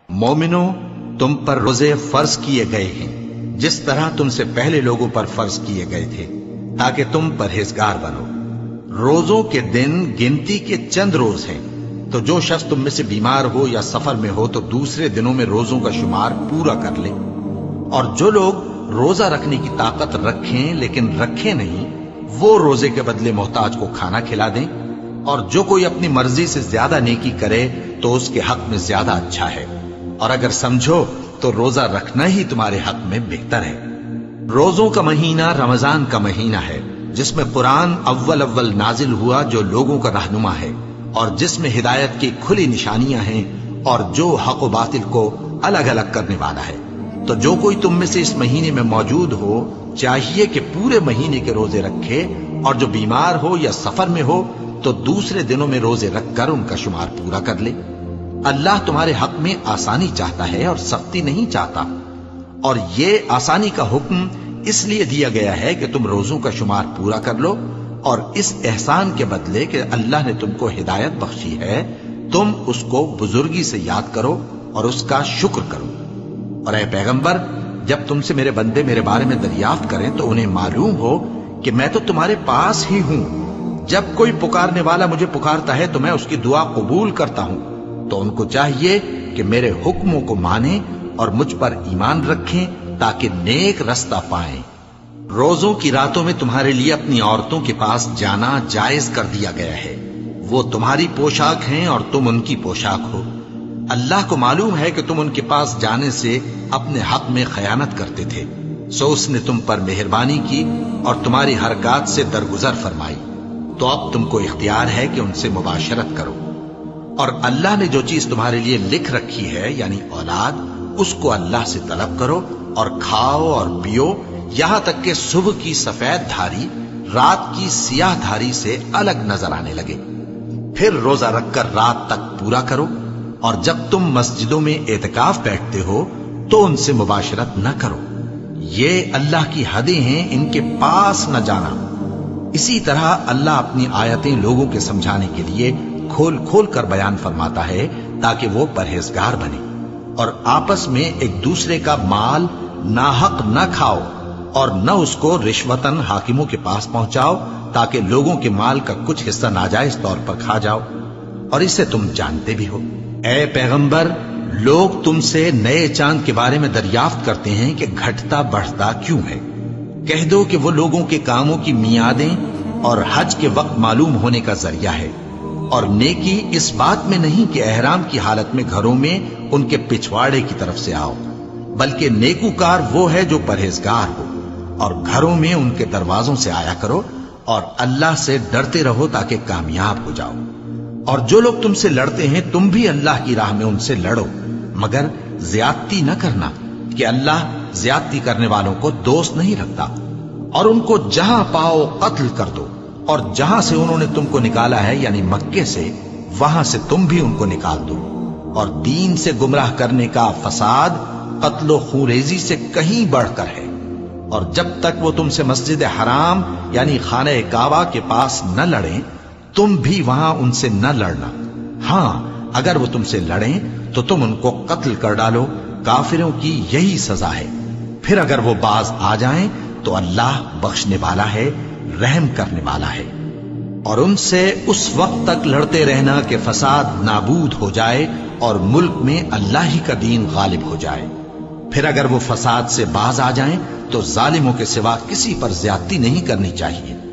مومنو، تم پر روزے فرض کیے گئے ہیں جس طرح تم سے پہلے لوگوں پر فرض کیے گئے تھے، تاکہ تم پرہیزگار بنو۔ روزوں کے دن گنتی کے چند روز ہیں، تو جو شخص تم میں سے بیمار ہو یا سفر میں ہو تو دوسرے دنوں میں روزوں کا شمار پورا کر لے۔ اور جو لوگ روزہ رکھنے کی طاقت رکھیں لیکن رکھیں نہیں، وہ روزے کے بدلے محتاج کو کھانا کھلا دیں۔ اور جو کوئی اپنی مرضی سے زیادہ نیکی کرے تو اس کے حق میں زیادہ اچھا ہے، اور اگر سمجھو تو روزہ رکھنا ہی تمہارے حق میں بہتر ہے۔ روزوں کا مہینہ رمضان کا مہینہ ہے، جس میں قرآن اول نازل ہوا، جو لوگوں کا رہنما ہے اور جس میں ہدایت کی کھلی نشانیاں ہیں، اور جو حق و باطل کو الگ الگ کرنے والا ہے۔ تو جو کوئی تم میں سے اس مہینے میں موجود ہو چاہیے کہ پورے مہینے کے روزے رکھے، اور جو بیمار ہو یا سفر میں ہو تو دوسرے دنوں میں روزے رکھ کر ان کا شمار پورا کر لے۔ اللہ تمہارے حق میں آسانی چاہتا ہے اور سختی نہیں چاہتا۔ اور یہ آسانی کا حکم اس لیے دیا گیا ہے کہ تم روزوں کا شمار پورا کر لو، اور اس احسان کے بدلے کہ اللہ نے تم کو ہدایت بخشی ہے، تم اس کو بزرگی سے یاد کرو اور اس کا شکر کرو۔ اور اے پیغمبر، جب تم سے میرے بندے میرے بارے میں دریافت کریں تو انہیں معلوم ہو کہ میں تو تمہارے پاس ہی ہوں۔ جب کوئی پکارنے والا مجھے پکارتا ہے تو میں اس کی دعا قبول کرتا ہوں۔ تو ان کو چاہیے کہ میرے حکموں کو مانیں اور مجھ پر ایمان رکھیں تاکہ نیک رستہ پائیں۔ روزوں کی راتوں میں تمہارے لیے اپنی عورتوں کے پاس جانا جائز کر دیا گیا ہے۔ وہ تمہاری پوشاک ہیں اور تم ان کی پوشاک ہو۔ اللہ کو معلوم ہے کہ تم ان کے پاس جانے سے اپنے حق میں خیانت کرتے تھے، سو اس نے تم پر مہربانی کی اور تمہاری حرکات سے درگزر فرمائی۔ تو اب تم کو اختیار ہے کہ ان سے مباشرت کرو۔ اور اللہ نے جو چیز تمہارے لیے لکھ رکھی ہے یعنی اولاد، اس کو اللہ سے طلب کرو اور کھاؤ اور پیو، یہاں تک کہ صبح کی سفید دھاری رات کی سیاہ دھاری سے الگ نظر آنے لگے۔ پھر روزہ رکھ کر رات تک پورا کرو، اور جب تم مسجدوں میں اعتکاف بیٹھتے ہو تو ان سے مباشرت نہ کرو۔ یہ اللہ کی حدیں ہیں، ان کے پاس نہ جانا۔ اسی طرح اللہ اپنی آیتیں لوگوں کے سمجھانے کے لیے کھول کھول کر بیان فرماتا ہے تاکہ وہ پرہیزگار بنے۔ اور آپس میں ایک دوسرے کا مال ناحق نہ کھاؤ، اور نہ اس کو رشوتاً حاکموں کے پاس پہنچاؤ تاکہ لوگوں کے مال کا کچھ حصہ ناجائز طور پر کھا جاؤ، اور اسے تم جانتے بھی ہو۔ اے پیغمبر، لوگ تم سے نئے چاند کے بارے میں دریافت کرتے ہیں کہ گھٹتا بڑھتا کیوں ہے۔ کہہ دو کہ وہ لوگوں کے کاموں کی میعادیں اور حج کے وقت معلوم ہونے کا ذریعہ ہے، اور نیکی اس بات میں نہیں کہ احرام کی حالت میں گھروں میں ان کے پچھواڑے کی طرف سے آؤ، بلکہ نیکوکار وہ ہے جو پرہیزگار ہو، اور گھروں میں ان کے دروازوں سے آیا کرو، اور اللہ سے ڈرتے رہو تاکہ کامیاب ہو جاؤ۔ اور جو لوگ تم سے لڑتے ہیں تم بھی اللہ کی راہ میں ان سے لڑو، مگر زیادتی نہ کرنا، کہ اللہ زیادتی کرنے والوں کو دوست نہیں رکھتا۔ اور ان کو جہاں پاؤ قتل کر دو، اور جہاں سے انہوں نے تم کو نکالا ہے یعنی مکے سے، وہاں سے تم بھی ان کو نکال دو۔ اور دین سے گمراہ کرنے کا فساد قتل و خونریزی سے کہیں بڑھ کر ہے۔ اور جب تک وہ تم سے مسجد حرام یعنی خانہ کعبہ کے پاس نہ لڑیں، تم بھی وہاں ان سے نہ لڑنا۔ ہاں، اگر وہ تم سے لڑیں تو تم ان کو قتل کر ڈالو، کافروں کی یہی سزا ہے۔ پھر اگر وہ باز آ جائیں تو اللہ بخشنے والا ہے، رحم کرنے والا ہے۔ اور ان سے اس وقت تک لڑتے رہنا کہ فساد نابود ہو جائے اور ملک میں اللہ ہی کا دین غالب ہو جائے۔ پھر اگر وہ فساد سے باز آ جائیں تو ظالموں کے سوا کسی پر زیادتی نہیں کرنی چاہیے۔